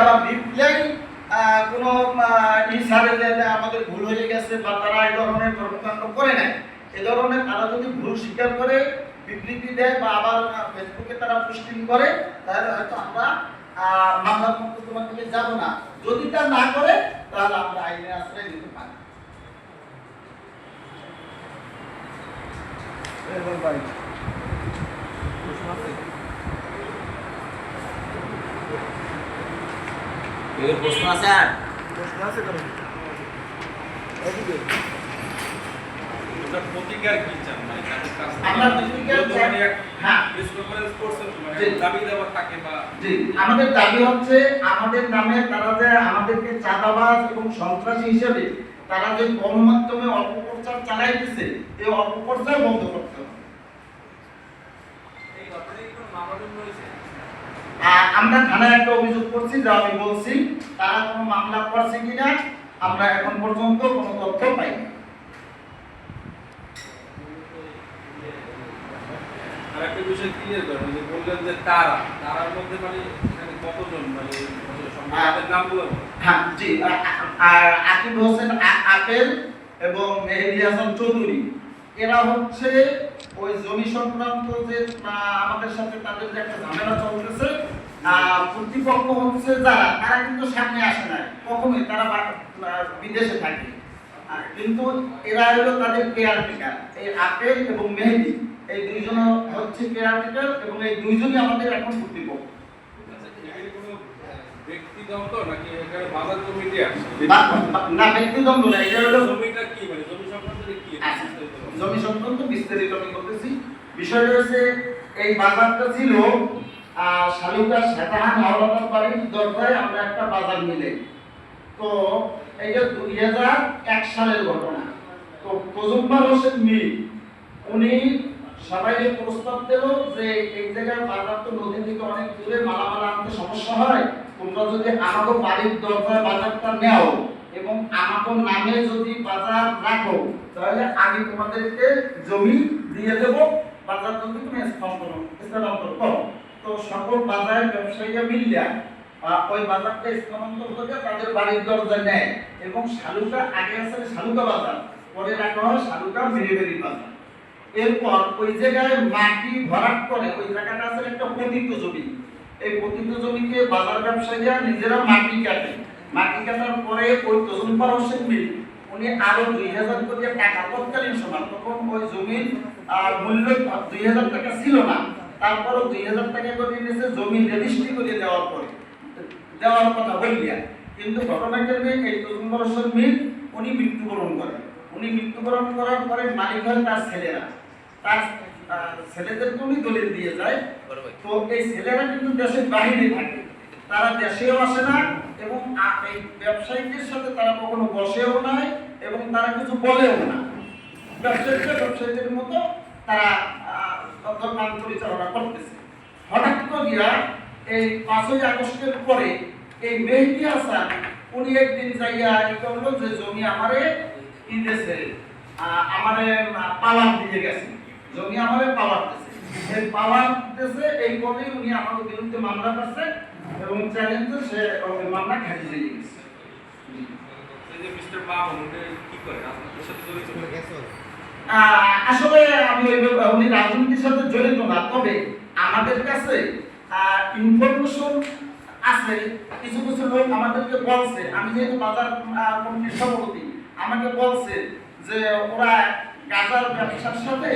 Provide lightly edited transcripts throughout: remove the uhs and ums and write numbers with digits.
আবার রিপ্লাই কোনো ইসারে যে আমাদের ভুল হয়ে গেছে বা তারা এই ধরনের কর্মকাণ্ড করে নাই, এ ধরনের তারা যদি ভুল স্বীকার করে বিবৃতি দেয় বা আবার ফেসবুকে তারা পোস্টিং করে, তাহলে হয়তো আমরা মামলার মোকদ্দমার দিকে যাব না। যদি তা না করে তাহলে আমরা আইনের আশ্রয় নিতে পারি। প্রশ্ন আছে? আর প্রশ্ন আছে কেন? প্রতিকার কি চান? মানে তাদের কাছ থেকে আমরা প্রতিকার চাই। হ্যাঁ, প্রেস কনফারেন্স করছেন, মানে জি। দাবি দেওয়া থাকে বা জি, আমাদের দাবি হচ্ছে আমাদের নামে তারা যে আমাদেরকে চাঁদাবাজ এবং সন্ত্রাসী হিসেবে তারা যে গণমাধ্যমে অপপ্রচার চালাইতেছে, এই অপপ্রচার বন্ধ করতে হবে। এই ঘটনায় কোনো মামলা হয়েছে? আমরা থানায় একটা অভিযোগ করছি, যা আমি বলছি, তারা কোনো মামলা করছে কিনা আমরা এখন পর্যন্ত কোনো তথ্য পাইনি। আর একটা বিষয় ক্লিয়ার করেন, যে বললেন যে তারার মধ্যে মানে এখানে কতজন, মানে সম্প্রদায়ের নামগুলো? হ্যাঁ, জি, আকিব হোসেন আপেল এবং মেহেদী হাসান চৌধুরী, এরা হচ্ছে ওই জমি সংক্রান্ত যে আমাদের সাথে তাদের যে একটা ঝামেলা চলতেছে, প্রতিপক্ষ হচ্ছে যারা, তারা কিন্তু সামনে আসে না কখনোই, তারা বিদেশে থাকে, কিন্তু এরা হলো তাদের কেয়ারটেকার। এই আপেল এবং মেহেদী, এই দুইজন হচ্ছে কেয়ারটেকার এবং এই দুইজনই আমাদের এখন প্রতিপক্ষ। আচ্ছা, এখানে কোনো ব্যক্তিদ্বন্দ্ব নাকি এখানে বাজার কমিটি আছে? না, ব্যক্তিদ্বন্দ্ব না, এটা হলো জমিটা কি, মানে জমি সংক্রান্ত কি? আচ্ছা, জমি সংক্রান্ত বিস্তারিত আমি বলতেছি। বিষয়টা হচ্ছে এই বাজারটা ছিল শালুকা শেতাহান হাওলাদার বাড়ির দরজায় আমরা একটা বাজার মিলে। তো এইটা 2001 সালের ঘটনা। তো প্রজম্বার হোসেন মীর উনি সবাইকে প্রস্তাব দিল যে এই জায়গায় বাজার তো নদী থেকে অনেক দূরে, মালামাল আনতে সমস্যা হয়, তোমরা যদি আমাকে বাড়ির দরজায় বাজারটা নেও এবং আমাকে নামে যদি বাজার রাখো, তাহলে আমি তোমাদেরকে জমি দিয়ে দেবো, বাজার যদি তুমি স্থানান্তর করো। তো সকল বাজারের ব্যবসায়ীরা মিলিয়া ওই বাজারটা স্থানান্তর করে তাদের বাড়ির দরজা নেয় এবং শালুকা, আগে আছে শালুকা বাজার, পরে রাখা হয় শালুকা মেরিবেরি বাজার। এরপর ওই জায়গায় মাটি ভরাট করে, ওই জায়গাটা আছে একটা পতিত জমি, এই পতিত জমিকে বাজার ব্যবসায়ীরা নিজেরা মাটি কাটে। মাটি কাটার পরে ওই তজুম্বার হোসেন মিল উনি আরো 2000 করে টাকা, তৎকালীন সময় তখন ওই জমির মূল্য 2000 টাকা ছিল না, তারপরও 2000 টাকা করে নিয়েছে জমি রেজিস্ট্রি করে দেওয়ার কথা বললিয়া। কিন্তু ঘটনাক্রমে এই তজুম্বার হোসেন মিল উনি মৃত্যুবরণ করেন। উনি মৃত্যুবরণ করার পরে মালিক হয় তার ছেলেরা, তার ছেলেদেরকে উনি দলিল দিয়ে যায়। তো এই ছেলেরা কিন্তু দেশের বাইরে থাকে, তারা দেশেও আসে না এবং এই ব্যবসায়ীদের সাথে তারা কখনো বসেও নাই এবং তারা কিছু বলেও না। ব্যবসায়ীদের মতো তারা কাম পরিচালনা করতেছে। হঠাৎ করিয়া এই 5ই আগস্টের পরে এই মেহেদী হাসান উনি একদিন যাইয়া করলো যে জমি আমারে কি দিয়েছে, আমারে পাওয়ার দিয়ে গেছে, জমি আমারে পাওয়ার দিয়েছে। এই পাওয়ার দিয়েছে এই বলেই উনি আমাদের বিরুদ্ধে মামলা করছে এবং চ্যালেঞ্জে সে মামলা খারিজ হয়ে গেছে। এই যে মিস্টার মামুন উনি কি করে, আপনাদের সাথে জড়িত? আসলে আমি উনি রাজনীতির সাথে জড়িত না, তবে আমাদের কাছে ইনফরমেশন আছে, কিছু কিছু লোক আমাদেরকে বলছে, আমি যেহেতু বাজার কমিটির সভাপতি, আমাকে বলছে যে ওরা গাঁজার ব্যবসার সাথে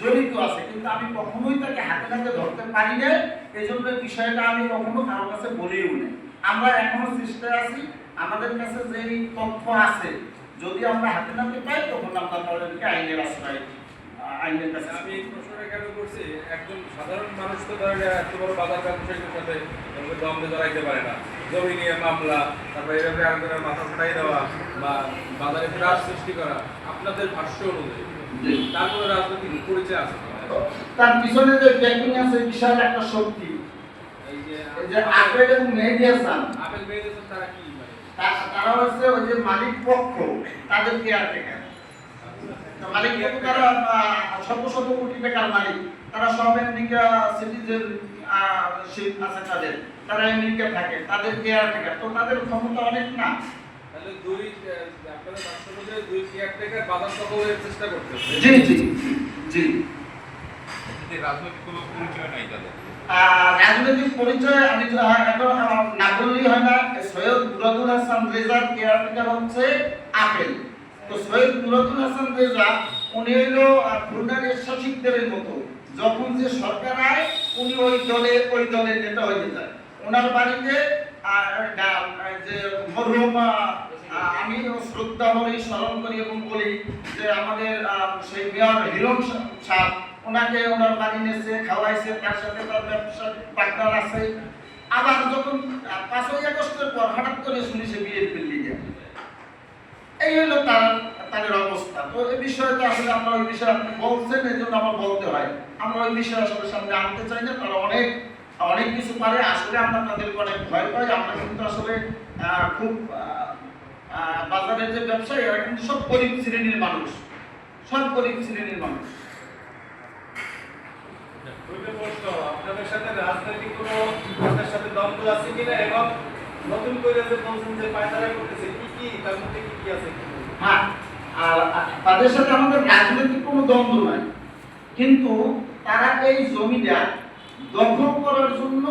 জড়িত আছে, কিন্তু আমি কখনোই তাকে হাতে হাতে ধরতে পারি না। এই জন্য বিষয়টা আমি কখনো কারোর কাছে বলেও নাই। আমরা এখনো চেষ্টায় আছি, আমাদের কাছে যেই তথ্য আছে যদি আমরা হাতে নাতে পাই তখন আমরা তাদেরকে আইনের আশ্রয়, আইনের কাছে। আমি এই প্রশ্নটা কেন করছি, একজন সাধারণ মানুষ তো ধরেন এত বড় বাজার ব্যবসায়ীদের সাথে দ্বন্দ্বে জড়াইতে পারে না, জমি নিয়ে মামলা, তারপরে এভাবে একজনের মাথা ফাটাই দেওয়া বা বাজারে ত্রাস সৃষ্টি করা, আপনাদের ভাষ্য অনুযায়ী তারপরে রাজনৈতিক পরিচয় আছে? তার পিছনে যে ব্যাকিং আছে বিশাল একটা শক্তি। এই যে আপেল এবং মেহেদী হাসান, আপেল মেহেদী হাসান তারা কি, মানে তারা হচ্ছে ওই যে মালিক পক্ষ, তাদের কেয়ারটেকার। মালিক পক্ষ তারা শত শত কোটি টাকার মালিক, তারা সব আমেরিকা সিটিজেন শিপ আছে তাদের, তারা আমেরিকা থাকে, তাদের কেয়ারটেকার, তো তাদের ক্ষমতা অনেক না। তাহলে আপনাদের রাষ্ট্রপতি দুই কেয়ারটেকার বাজার দখলের চেষ্টা করতেছে। জি জি জি। রাজনৈতিক কোনো পরিচয় নাই তাদের। রাজনৈতিক পরিচয় আমি এখন না বললেই হয় না। সৈয়দ মুরাদুল হাসান রেজার কেয়ারটেকার হচ্ছে আপেল। তো সৈয়দ মুরাদুল হাসান রেজা উনি হইলো খুলনার শাসকদের মতো, যখন যে সরকার আয় উনি ওই দলের নেতা হয়ে যায়। ওনার বাড়িতে যে মরহুম আমি শ্রদ্ধা ভরে স্মরণ করি এবং বলি যে আমাদের সেই মেয়র হিরণ সাহেব ওনাকে ওনার বাড়ি নিয়েছে, খাওয়াইছে, তার সাথে তার ব্যবসার পার্টনার আছে। আবার যখন 5ই আগস্টের পর হঠাৎ করে শুনি সে বিএনপির লিডার। এই হলো তাদের অবস্থা। তো এই বিষয়ে তো আসলে আমরা ওই বিষয়ে আপনি বলছেন, এই জন্য আমার বলতে হয়। আমরা ওই বিষয়ে আসলে সামনে আনতে চাই না। তারা অনেক কিছু পারে। আসলে আমরা তাদেরকে অনেক ভয় পাই। আমরা কিন্তু আসলে খুব বাজারের যে ব্যবসায়ী এরা কিন্তু সব গরিব শ্রেণীর মানুষ, সব গরিব শ্রেণীর মানুষ। আপনাদের সাথে রাজনৈতিক কোনো আপনার সাথে দ্বন্দ্ব আছে কিনা, এবং নতুন করে যে বলছেন যে পায়তারা করতেছে কি তার মধ্যে কি আছে? হ্যাঁ, আর তাদের সাথে আমাদের রাজনৈতিক কোনো দ্বন্দ্ব নাই, কিন্তু তারা এই জমিটা দখল করার জন্য,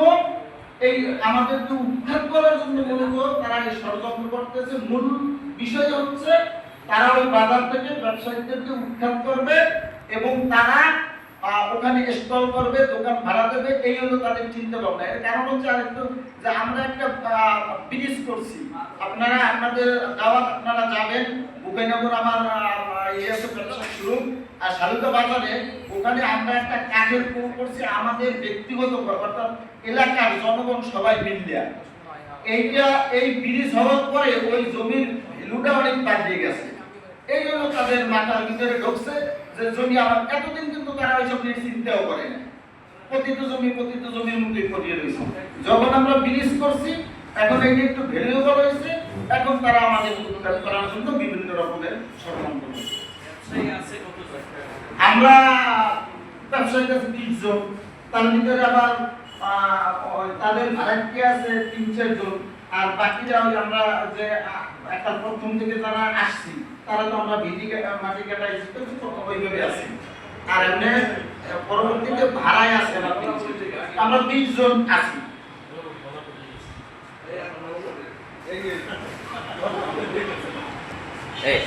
এই আমাদেরকে উৎখাত করার জন্য মূলত তারা এই ষড়যন্ত্র করতেছে। মূল বিষয় হচ্ছে তারা ওই বাজার থেকে ব্যবসায়ীদেরকে উৎখাত করবে এবং তারা ওখানে স্টল করবে, দোকান ভাড়া দেবে। এই হলো তাদের চিন্তা ভাবনা। এর কারণ হচ্ছে আরেকটু যে আমরা একটা ব্রিজ করছি, আপনাদের দাওয়াত, আপনারা যাবেন বুকাইনগর আমার ব্যবসা শুরু, আর শালুকা বাজারে ওখানে আমরা একটা কাঠের পুল করছি আমাদের ব্যক্তিগত অর্থাৎ এলাকার জনগণ সবাই মিলিয়া। এই ব্রিজ হওয়ার পরে ওই জমির ভ্যালুটা অনেক বাড়িয়ে গেছে। এই জন্য তাদের মাথার ভিতরে ঢুকছে যে জমি আমার এতদিন কিন্তু তারা ওইসব নিয়ে চিন্তাও করে না। প্রতিটি জমির মধ্যে পড়িয়ে রয়েছে। যখন আমরা ব্রিজ করছি এখন এটি একটু ভ্যালুয়েবল হয়েছে, এখন তারা আমাদের উৎখাত করার জন্য বিভিন্ন রকমের ষড়যন্ত্র করছে। আমরা ব্যবসায়ীর কাছে 30 জন, তার ভিতরে আবার তাদের ভাড়াটি আছে 3-4 জন, আর বাকিরা ওই আমরা যে একটা প্রথম থেকে যারা আসছি তারা তো আমরা মাটি কাটা ওইভাবে আছি। আর এমনি পরবর্তীতে ভাড়ায় আছে আমরা 20 জন আছি। এই